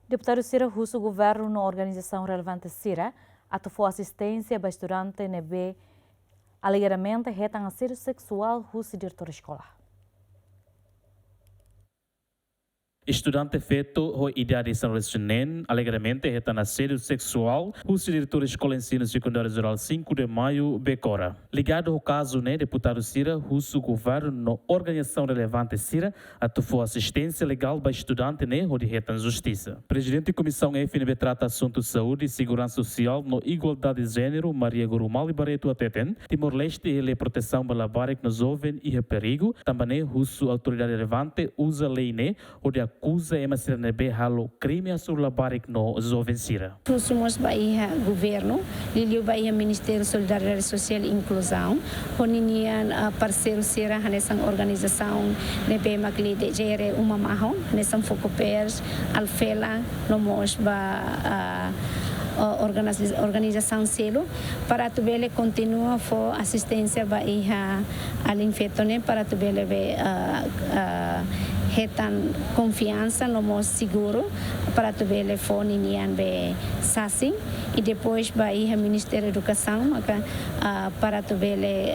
Deputado Cira Russo, governo na organização relevante Cira, atofou assistência para estudante NB, alegadamente retam assédio sexual Russo diretor escolar. Estudante feito com idade São Luciano, alegadamente retam assédio sexual Russo diretor escola ensino secundário geral 5 de maio, Becora. Ligado ao caso, deputado Cira Russo, governo na organização relevante Cira, atofou assistência legal para estudante, onde retam justiça. Presidente da Comissão FNB trata assuntos de saúde e segurança social no igualdade de gênero, Maria Gurumali Barreto Ateten, Timor-Leste e proteção para labarek no jovem e perigo, também Russo, autoridade relevante, usa lei, onde acusa a MSRNB halo crime sobre labarek no jovem Cira. Somos Bahia governo, Liliu Bahia Ministério Solidariedade Social e Inclusão, oninian parceiro Cira nessa organização nebe magli de gere uma marrom, nessa focopers alfela nomos ba organização selo para tu bele continua for assistência Bahia al infetone para tu bele retan confiança no mo seguro para tu bele fone nian be sasing e depois Bahia Ministério da Educação para tu bele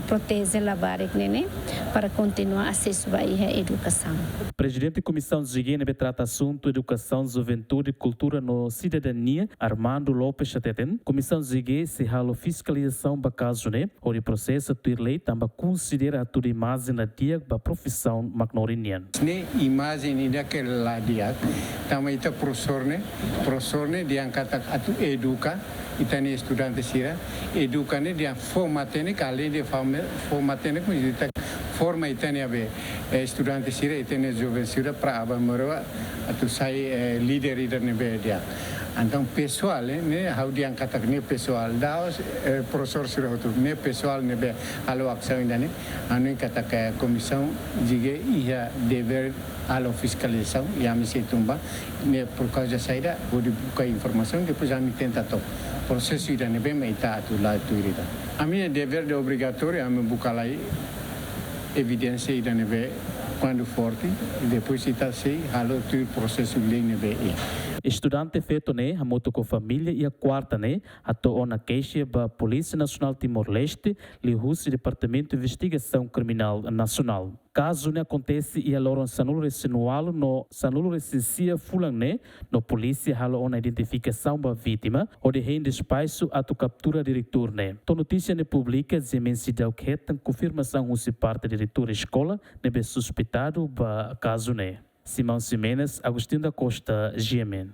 proteger labarek nene para continuar acesso Bahia educação. Presidente da Comissão Ziguene trata assunto educação, juventude e cultura no cidadania, Armando Lopes Chateten. Comissão Ziguene se halo fiscalização para caso, onde processo tuir lei também considera a tua imagem na dia da profissão magnorinian. Ne imagem daquela dia, também está professor dia kata atu educa, itani estudante sira, educa dia formatene kali dia formatene como kita forma itani abe estudante sira itani jovem sira para abamoroa atu sai líder nebe dia. Então pessoal, how dia kata ne pessoal, daos professor sira hotu ne pessoal nebe alo ação indane, anu kata que comissão diga ia dever alo fiscalização e a misi tumba, ne por causa saída vou buscar informação depois a me tenta top. Processo indane bem meita tu lá tu irida. A minha dever de obrigatório a me buscar lá evidência indane bem quando forte e depois está sei halo tu processo lei nebe. Estudante feito a moto com família e a quarta atuou na queixa da Polícia Nacional Timor-Leste e o Departamento de Investigação Criminal Nacional. Caso acontece e a loro sanulo resinual no sanulo recensia fulan no polícia halo na identificação da vítima onde rende espaço a tu captura diretor To notícia publica zemensidão que retan confirmação o se parte diretor escola nebe suspeitado ba caso Simão Simenes, Agostinho da Costa, GMN.